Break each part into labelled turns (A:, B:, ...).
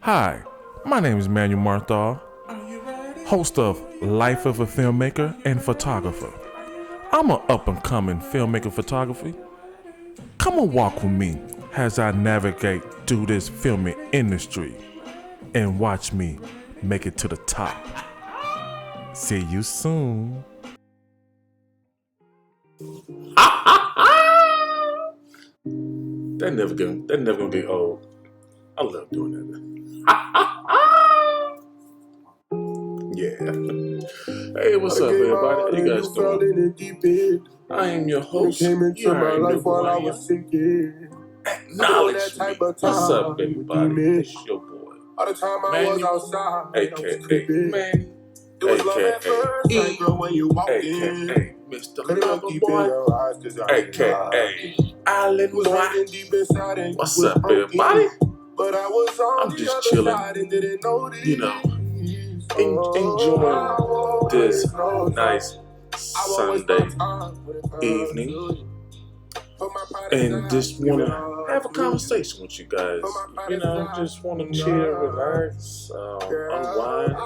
A: Hi, my name is Manuel Marthal, host of Life of a Filmmaker and Photographer. I'm an up-and-coming filmmaker photography. Come and walk with me as I navigate through this filming industry and watch me make it to the top. See you soon. That never gonna get old. I love doing that. Yeah. Hey, what's up, everybody? How you guys doing? I am your host. You already know who I am. Acknowledge me. What's up, everybody? It's your boy, Manny, aka Manny, aka E, aka Mr. Loverboy, aka Island Boy. What's up, everybody? I'm just chilling, enjoying this nice Sunday evening, and just want to have a conversation with you guys. Just want to chill, relax, unwind.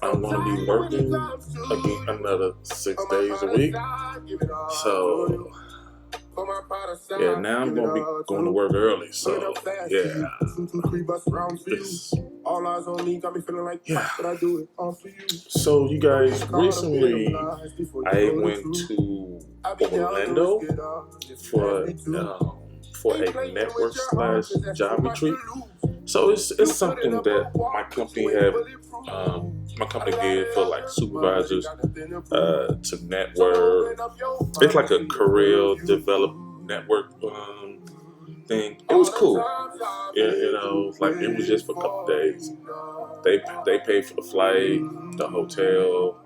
A: I'm going to be working again another 6 days a week, so yeah, now I'm going to be going to work early, so yeah. So you guys, recently I went to Orlando for a network / job retreat. So it's something that my company did for like supervisors to network. It's like a career development network thing. It was cool. Like it was just for a couple days. They paid for the flight, the hotel,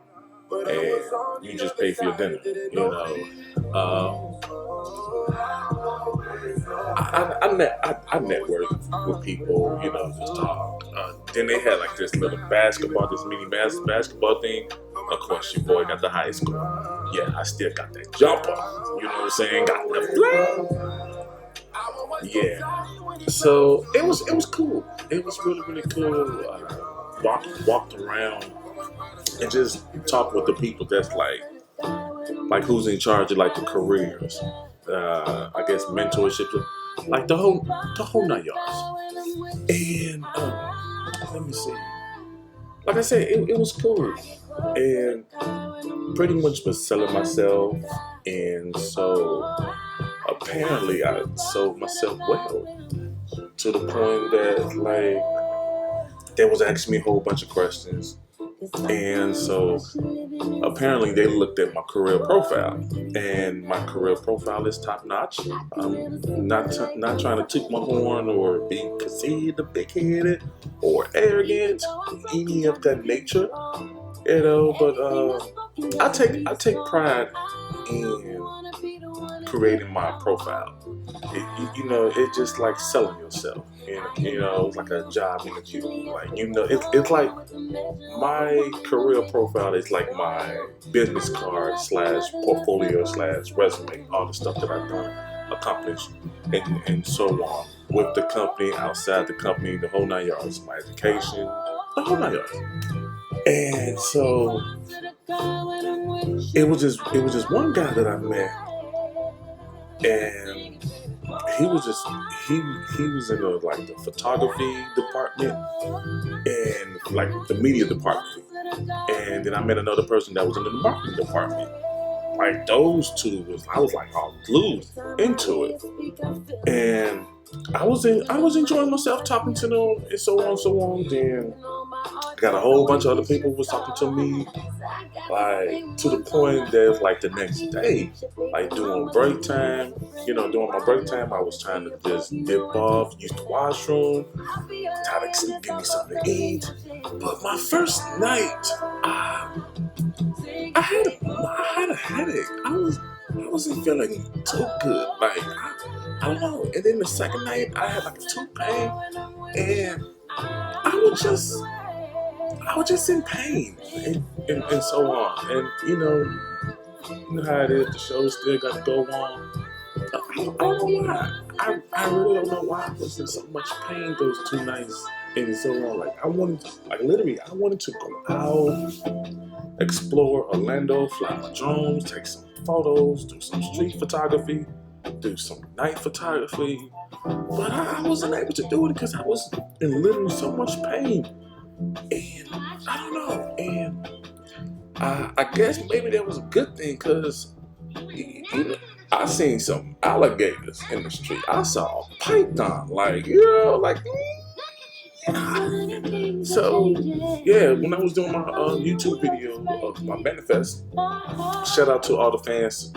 A: and you just pay for your dinner. I network with people, just talk. Then they had like this little mini basketball thing. Of course, your boy got the high school. Yeah, I still got that jumper. You know what I'm saying? Got the flag. Yeah. So it was cool. It was really, really cool. Walked around and just talked with the people that's like who's in charge of like the careers. I guess mentorship, like the whole 9 yards. And let me see. Like I said, it was cool, and pretty much was selling myself, and so apparently I sold myself well to the point that like they was asking me a whole bunch of questions. And so apparently they looked at my career profile, and my career profile is top notch. I'm not trying to toot my horn or be conceited, big headed, or arrogant, any of that nature, But I take pride in creating my profile. It's just like selling yourself. It's like a job interview. It's like my career profile is like my business card / portfolio / resume. All the stuff that I've done, accomplished, and so on with the company, outside the company, the whole 9 yards. My education, the whole 9 yards. And so it was just one guy that I met, and he was in the photography department and like the media department, and then I met another person that was in the marketing department. Like those two I was like all glued into it, and I was enjoying myself talking to them and so on. Then I got a whole bunch of other people was talking to me, like to the point that like the next day, like during break time, during my break time, I was trying to just dip off, use the washroom, try to give me something to eat. But my first night, I had a headache. I wasn't feeling too good. Like I don't know. And then the second night, I had like a tooth pain, and I was just in pain and so on. And you know how it is. The show still got to go on. I don't know why. I really don't know why I was in so much pain those 2 nights and so long. Like I wanted, like literally, I wanted to go out, explore Orlando, fly my drones, take some photos, do some street photography, do some night photography. But I wasn't able to do it because I was in literally so much pain. And I don't know. And I guess maybe that was a good thing because I seen some alligators in the street. I saw a python, like, so yeah, when I was doing my YouTube video of my manifest, shout out to all the fans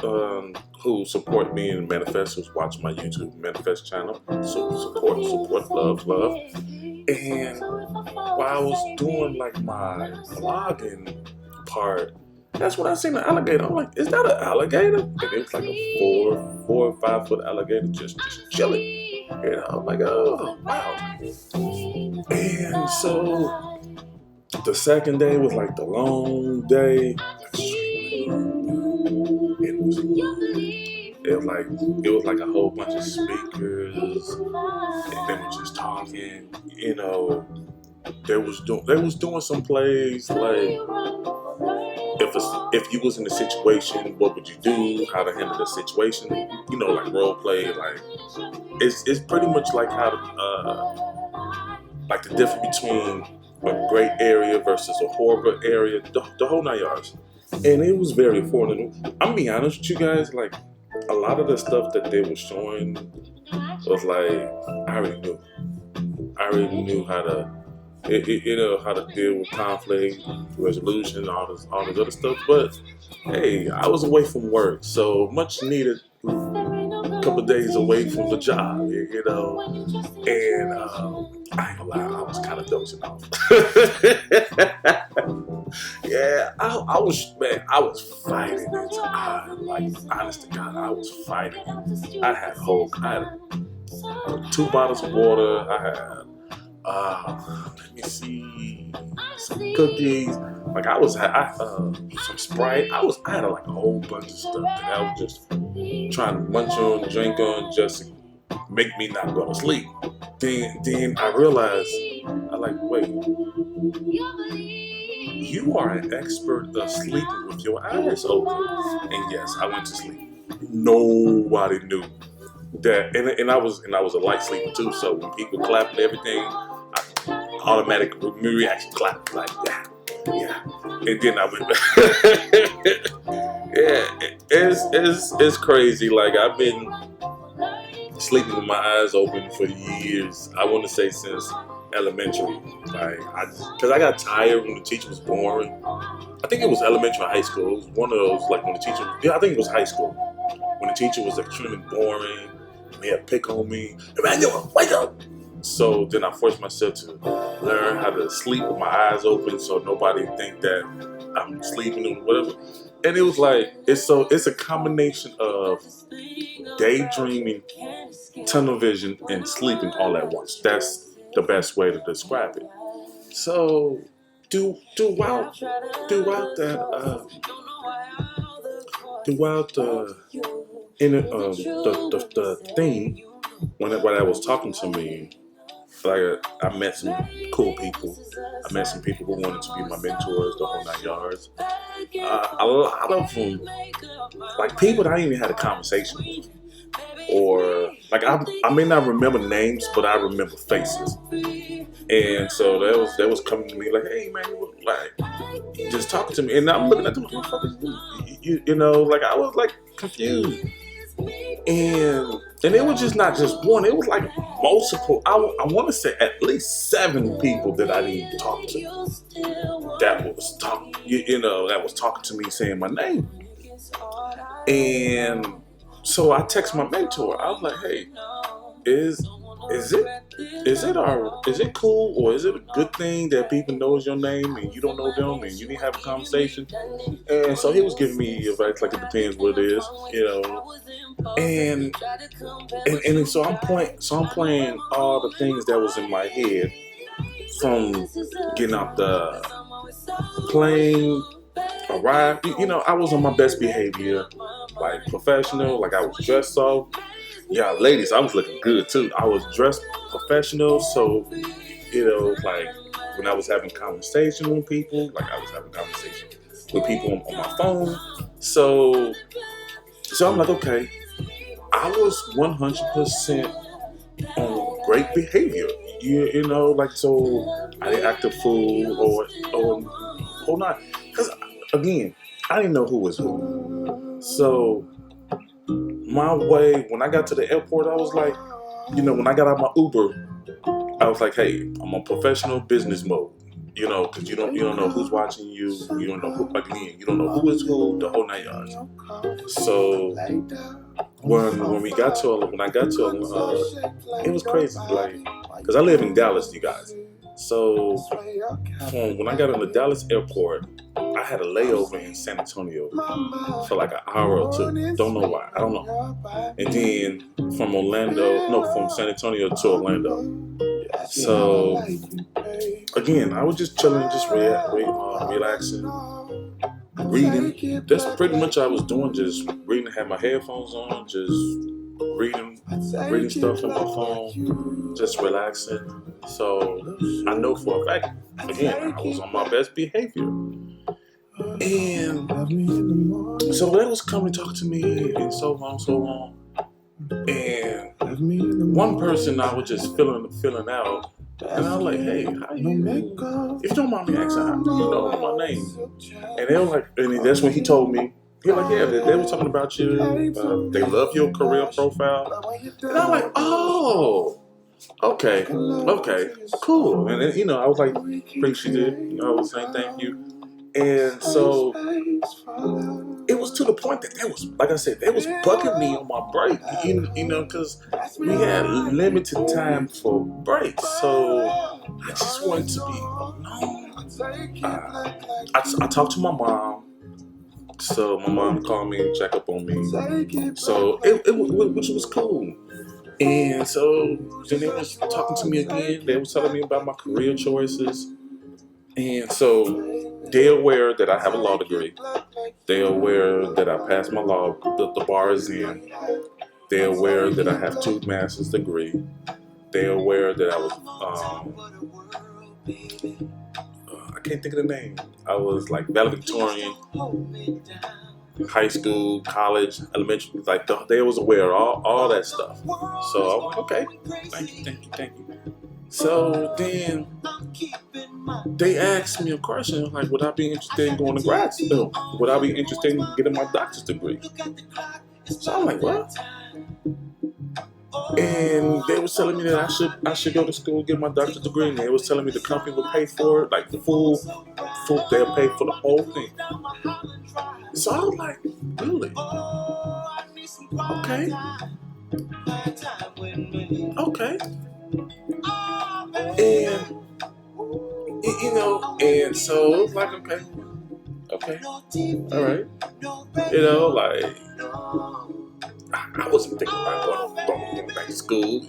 A: who support me in Manifest, who's watching my YouTube Manifest channel. So support, love. And while I was doing like my vlogging part, that's when I seen the alligator. I'm like, is that an alligator? And it was like a 4 or 5 foot alligator just chilling. And I'm like, oh wow. And so the second day was like the long day. It was like a whole bunch of speakers, and they were just talking. You know, they was doing some plays like if you was in a situation, what would you do? How to handle the situation? You know, like role play. Like it's pretty much like how to, like the difference between a great area versus a horrible area. The whole 9 yards. And it was very informative. I'm gonna be honest with you guys, like a lot of the stuff that they were showing was like I already knew how to, how to deal with conflict, resolution, all this other stuff. But hey, I was away from work, so much needed couple of days away from the job, and I ain't gonna lie, I was kind of dozing off. Yeah, I was fighting it. Like, honest to God, I was fighting. I had hope. I had 2 bottles of water. I had, let me see, some cookies. Like some Sprite. I had like a whole bunch of stuff that I was just trying to munch on, drink on, just to make me not go to sleep. Then I realized, wait, you are an expert of sleeping with your eyes open. And yes, I went to sleep. Nobody knew that, and I was a light sleeper too. So when people clap and everything, I automatic reaction clap like that. Yeah, and then I went. Yeah, it's crazy. Like I've been sleeping with my eyes open for years. I want to say since elementary. Like because I got tired when the teacher was boring. I think it was elementary or high school. It was one of those like when the teacher. Yeah, I think it was high school when the teacher was extremely boring. He had pick on me. Emmanuel, wake up! So then I forced myself to learn how to sleep with my eyes open, so nobody think that I'm sleeping or whatever. And it was like it's a combination of daydreaming, tunnel vision, and sleeping all at once. That's the best way to describe it. So throughout the thing when I was talking to me, like I met some cool people. I met some people who wanted to be my mentors, the whole 9 yards. A lot of them, like people that I even had a conversation with, or like I may not remember names, but I remember faces. And so that was coming to me like, hey man, like just talking to me, and I'm looking at them, what the fuck is you know, like I was like confused. And it was just not just one, it was like multiple. I want to say at least 7 people that I didn't talk to that was talking, that was talking to me saying my name. And so I text my mentor. I was like, hey, is it cool, or is it a good thing that people knows your name and you don't know them and you didn't have a conversation? And so he was giving me advice like it depends what it is, and so I'm playing all the things that was in my head from getting off the plane, arrived. I was on my best behavior, like professional, like I was dressed off. Yeah, ladies, I was looking good too. I was dressed professional, so like when I was having conversation with people, like I was having conversation with people on my phone. So I'm like, okay, I was 100% on great behavior. Like so I didn't act a fool or not. Because again, I didn't know who was who. So my way, when I got to the airport, I was like, when I got out my Uber, I was like, hey, I'm on professional business mode. Because you don't know who's watching you. You don't know who, again, you don't know who is who, the whole 9 yards. So when I got to it was crazy, like, because I live in Dallas, you guys. So when I got in the Dallas airport, I had a layover in San Antonio for like an hour or two. Don't know why. I don't know. And then from San Antonio to Orlando. So again, I was just chilling, just relaxing, reading. That's pretty much what I was doing, just reading. Had my headphones on, just reading stuff on my phone, just relaxing. So I know for a fact, again, I was on my best behavior. And so they was coming to talk to me and so on. And one person I was just filling out. And I was like, hey, how you? If you don't mind me asking, how do you know my name? And they were like, and that's when he told me. He was like, yeah, they were talking about you. They love your career profile. And I'm like, oh, okay, cool. And then, I was like, appreciative. I was saying thank you. And so it was to the point that they was, like I said, they was bugging me on my break, because we had limited time for breaks. So I just wanted to be alone. I talked to my mom. So my mom called me and checked up on me. So which was cool. And so then they was talking to me again. They was telling me about my career choices. And so they're aware that I have a law degree. They're aware that I passed my law, the bar is in. They're aware that I have 2 master's degrees. They're aware that I was, I can't think of the name. I was like valedictorian, high school, college, elementary, like they was aware of all that stuff. So I'm like, okay, thank you. So then they asked me a question like, would I be interested in going to grad school? Would I be interested in getting my doctor's degree? So I'm like, what? And they was telling me that I should go to school, get my doctor's degree, and they was telling me the company would pay for it, like the full they'll pay for the whole thing. So I was like, really? Okay. And and so it was like, okay, all right, like I wasn't thinking about going back to school,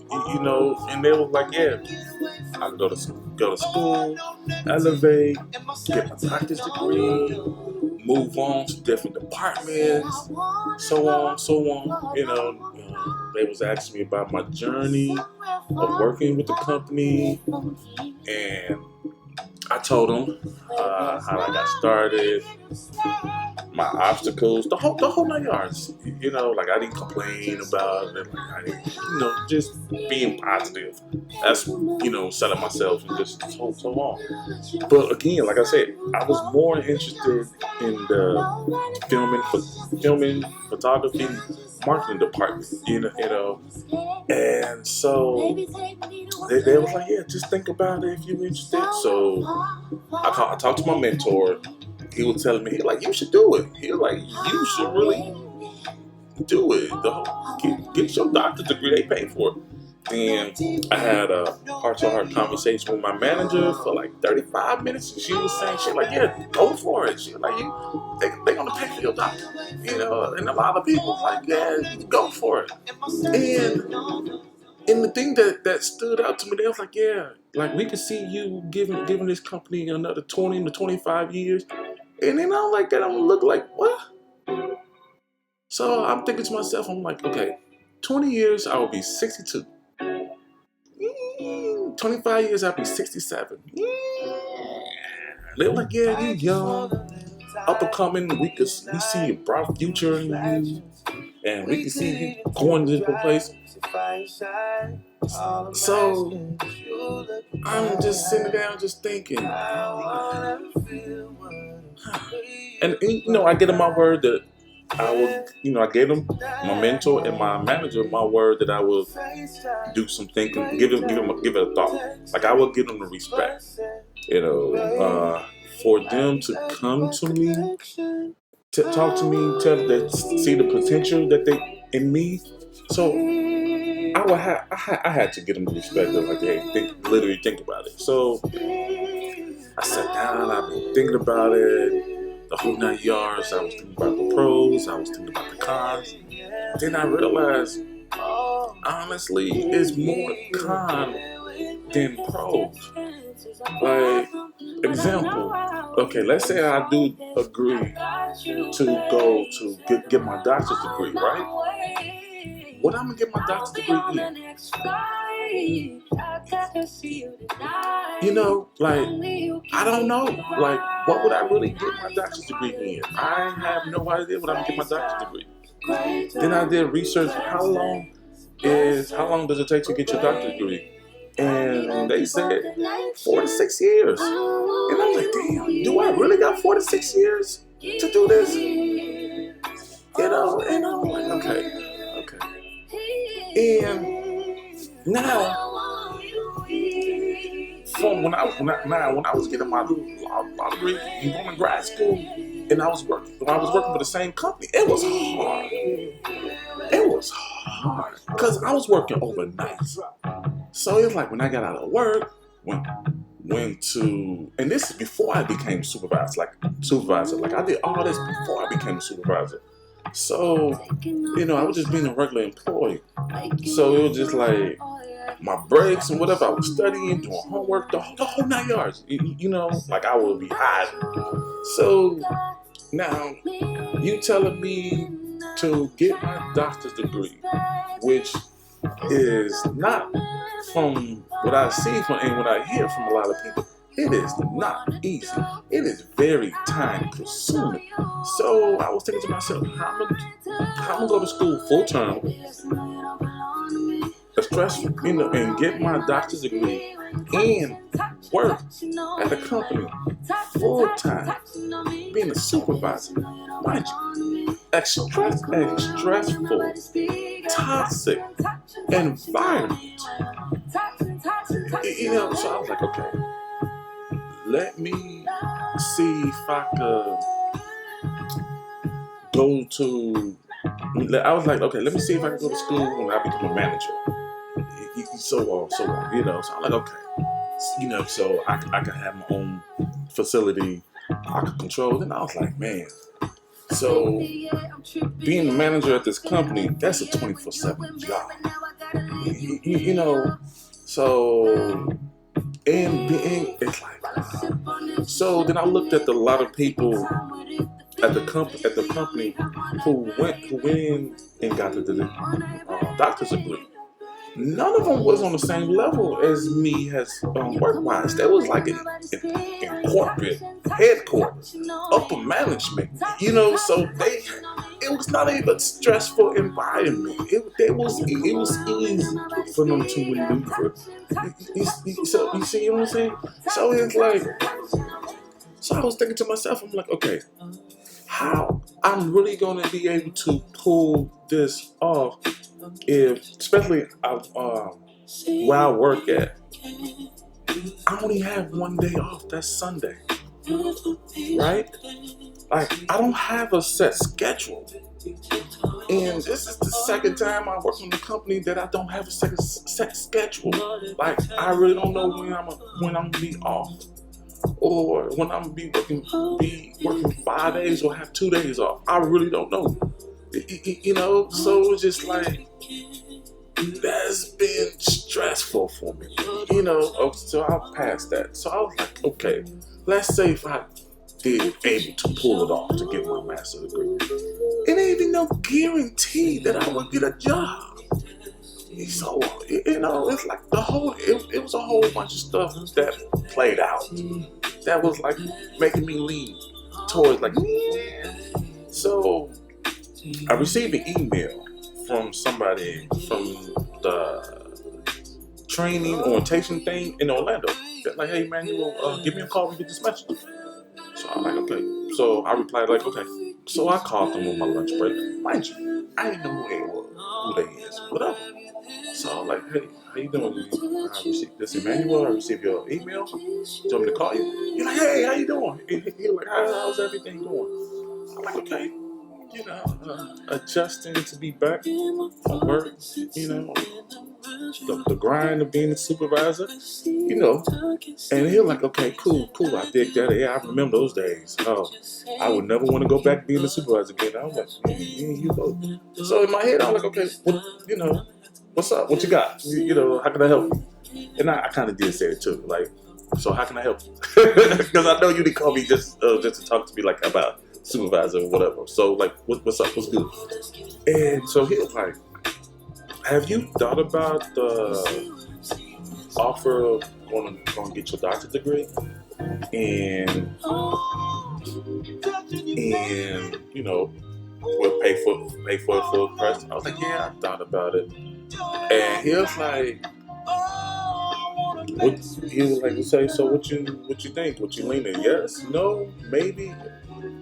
A: and they was like, yeah, I can go to school, elevate, get my doctor's degree, move on to different departments, so on. They was asking me about my journey of working with the company, and I told them how I got started, my obstacles, the whole 9 yards. Like I didn't complain about it. Like I didn't, just being positive. That's selling myself and just so on. But again, like I said, I was more interested in the filming, photography, marketing department. And so they was like, yeah, just think about it if you're interested. So I talked to my mentor. He was telling me, you should do it. He was like, you should really do it. Get your doctor's degree. They pay for it. And I had a heart-to-heart conversation with my manager for like 35 minutes. And she was saying, shit like, yeah, go for it. She was like, they gonna pay for your doctor. And a lot of people like, yeah, go for it. And the thing that stood out to me, they was like, yeah, like we could see you giving this company another 20 to 25 years. And then I'm gonna look like, what? So I'm thinking to myself, I'm like, okay, 20 years, I will be 62. 25 years, I'll be 67. They were like, yeah, you young, up and coming. We see a bright future in you, and we can see you going to different place. So I'm just sitting down, just thinking, and I get in my word that I will, I gave them, my mentor and my manager, my word that I will do some thinking, give it a thought. Like I will give them the respect, for them to come to me, to talk to me, see the potential that they in me. So I had to get them the respect of like, hey, literally think about it. So I sat down, I've been thinking about it. The whole 9 yards. I was thinking about the pros. I was thinking about the cons. Then I realized, honestly, it's more con than pros. Like, example. Okay, let's say I do agree to go to get my doctor's degree, right? What I'm gonna get my doctor's degree in? Like, I don't know. Like, what would I really get my doctor's degree in? I have no idea what I'm gonna get my doctor's degree. Then I did research. How long does it take to get your doctor's degree? And they said 4 to 6 years. And I'm like, damn, do I really got 4 to 6 years to do this? And I'm like, okay. And now, from when I was getting my law degree and going to grad school, and I was working for the same company, it was hard because I was working overnight. So it's like when I got out of work, went to, and this is before I became supervisor. Like I did all this before I became a supervisor. So, I was just being a regular employee. So it was just like my breaks and whatever, I was studying, doing homework, the whole 9 yards. Like I would be hiding. So now you telling me to get my doctor's degree, which is not, from what I see and what I hear from a lot of people, it is not easy. It is very time consuming. So I was thinking to myself, how am I gonna go to school full time, and get my doctor's degree and work at a company full time, being a supervisor, mind you, a stressful, toxic environment. So I was like, okay, let me see if I could go to. I was like, okay, let me see if I can go to school when I become a manager. So on. So I'm like, okay, so I can have my own facility, I could control. Then I was like, man, so being a manager at this company, that's a 24/7 job. So and being, it's like, so then I looked at a lot of people at the company who went in and got the doctor's degree. None of them was on the same level as me as work-wise. They was like in corporate headquarters, upper management, so it was not even a stressful environment. It was easy for them to maneuver. So you see what I'm saying? So it's like, so I was thinking to myself, I'm like, okay, how I'm really going to be able to pull this off, especially where I work at, I only have one day off, that's Sunday, right? Like, I don't have a set schedule. And this is the second time I work in the company that I don't have a set schedule. Like, I really don't know when I'm gonna be off, or when I'm gonna be working 5 days or have 2 days off. I really don't know. So it's just like, that's been stressful for me, so I'll pass that. So I was like, okay, let's say if I did able to pull it off to get my master's degree, it ain't even no guarantee that I would get a job. So, it's like it was a whole bunch of stuff that played out that was like making me lean towards like, yeah. So I received an email from somebody from the training orientation thing in Orlando. They're like, hey man, you will give me a call when you get this message. So I'm like, okay. So I replied like, okay. So I called them on my lunch break. Mind you, I didn't know who they were, who they is, whatever. So I'm like, hey, how you doing? I received this Emmanuel. I received your email. Do you want me to call you? He's like, hey, how you doing? He's like, how's everything going? I'm like, okay. Adjusting to be back on work, the grind of being a supervisor, And he was like, okay, cool, I dig that. Yeah, I remember those days. Oh, I would never want to go back being a supervisor again. I was like, yeah, you go. So in my head, I was like, okay, what's up? What you got? How can I help you? And I kind of did say it too, like, so how can I help you? Because I know you didn't call me just to talk to me like about supervisor or whatever. So like, what's up? What's good? And so he was like, have you thought about the offer of going to get your doctorate degree? And we'll pay for it full price. I was like, yeah, I thought about it. And he was like, say, so what you think? What you leaning? Yes, no, maybe?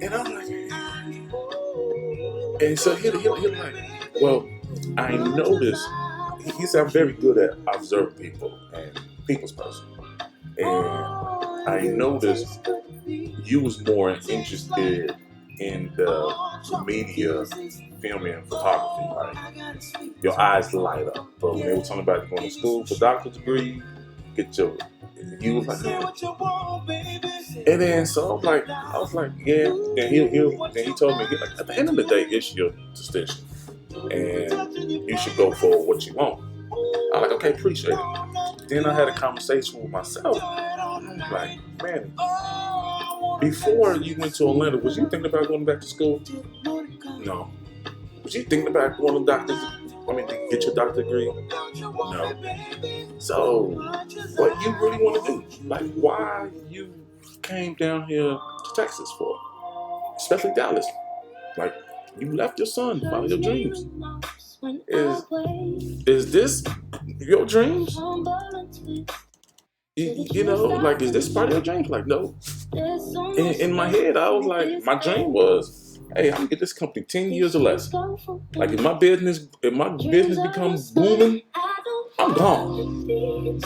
A: And I'm like, and so he like, well, I noticed, he said I'm very good at observing people and people's person. And I noticed you was more interested in the media, film and photography. Like your eyes light up. But when they were talking about going to school for doctorate degree, you was like, yeah. And then so I was like, yeah. Then he told me, like, at the end of the day, it's your decision, and you should go for what you want. I'm like, okay, appreciate it. Then I had a conversation with myself. I'm like, man, before you went to Orlando, was you thinking about going back to school? No. Was you thinking about going to get your doctorate degree? No. So, what you really want to do? Like, why you came down here to Texas for? Especially Dallas. Like, you left your son to follow your dreams. Is this your dreams? Like, is this part of your dreams? Like, no. In my head, I was like, my dream was, hey, I'm gonna get this company 10 years or less. Like, if my business becomes booming, I'm gone.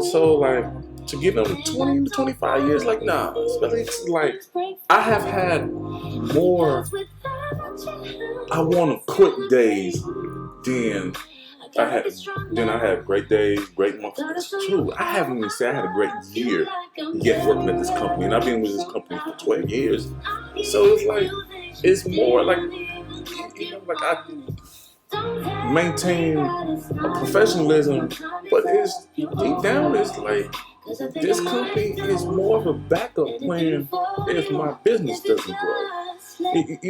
A: So like, to get another 20 to 25 years, like, nah. Especially like, I have had more I want to quit days than I had great days, great months. It's true. I haven't even said I had a great year yet working at this company, and I've been with this company for 12 years. So it's like, it's more like, like I maintain a professionalism, but it's deep down, it's like, this company is more of a backup plan if my business doesn't grow. Like,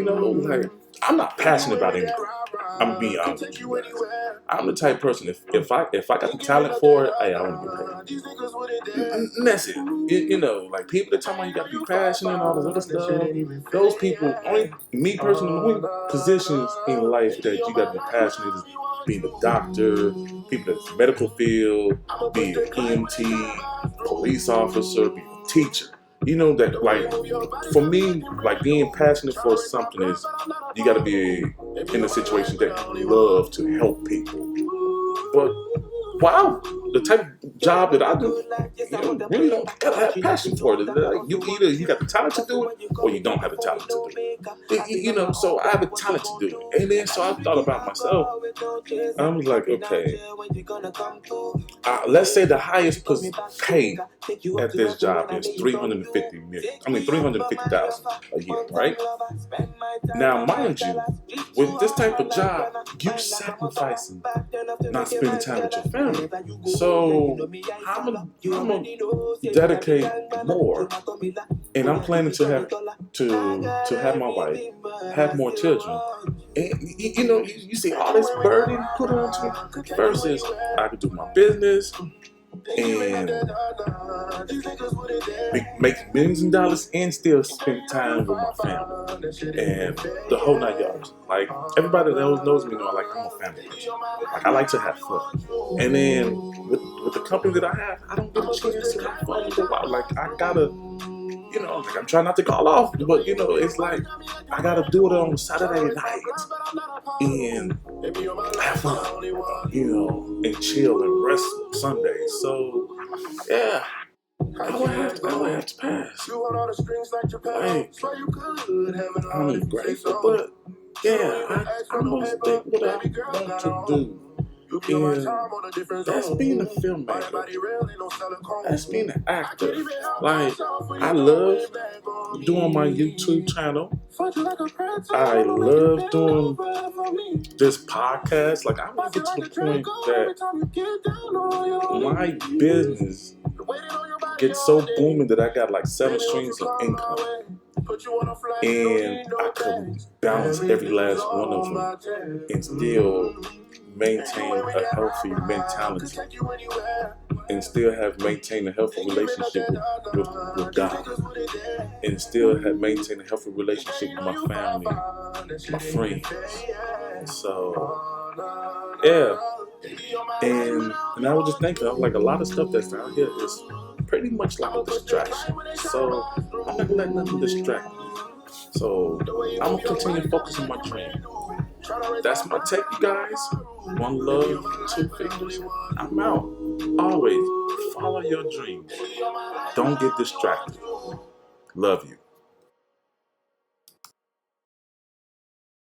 A: I'm not passionate about anything. I'm being honest with you. I'm the type of person, if I got the talent for it, hey, I want to get paid. And that's it. Like, people that tell me you got to be passionate and all this other stuff, those people, me personally, the only positions in life that you got to be passionate is being a doctor, people in the medical field, being an EMT, police officer, being a teacher. That, like, for me, like, being passionate for something is, you got to be in a situation that you love to help people. But wow, the type of job that I do, really don't gotta have passion for it. Like, either you got the talent to do it, or you don't have the talent to do it. So I have a talent to do it. And then so I thought about myself. I was like, okay, let's say the highest pay at this job is $350,000 a year, right? Now, mind you, with this type of job, you sacrificing not spending time with your family. So I'm gonna dedicate more, and I'm planning to have my wife, have more children. And you see all this burden put onto me versus I could do my business and make millions of dollars and still spend time with my family and the whole 9 yards. Like everybody that knows me know, like I'm a family person. Like I like to have fun, and then with the company that I have, I don't get a chance to have fun and go out. Like I gotta. Like I'm trying not to call off, but it's like I gotta do it on Saturday night and have fun, and chill and rest Sunday. So yeah, I would have to pass. Like, I'm grateful, but yeah, I must think what I want to do. And that's being a filmmaker. That's being an actor. Like, I love doing my YouTube channel. I love doing this podcast. Like, I want to get to the point that my business gets so booming that I got like 7 streams of income. And I could balance every last one of them and still maintain a healthy mentality and still have maintained a healthy relationship with God and still have maintained a healthy relationship with my family, my friends. So yeah, and I was just thinking, I was like, a lot of stuff that's out here is pretty much like a distraction. So I'm not gonna let nothing distract me. So I'm gonna continue to focus on my dream. That's my take, you guys. One love, 2 fingers. I'm out. Always follow your dreams. Don't get distracted. Love you.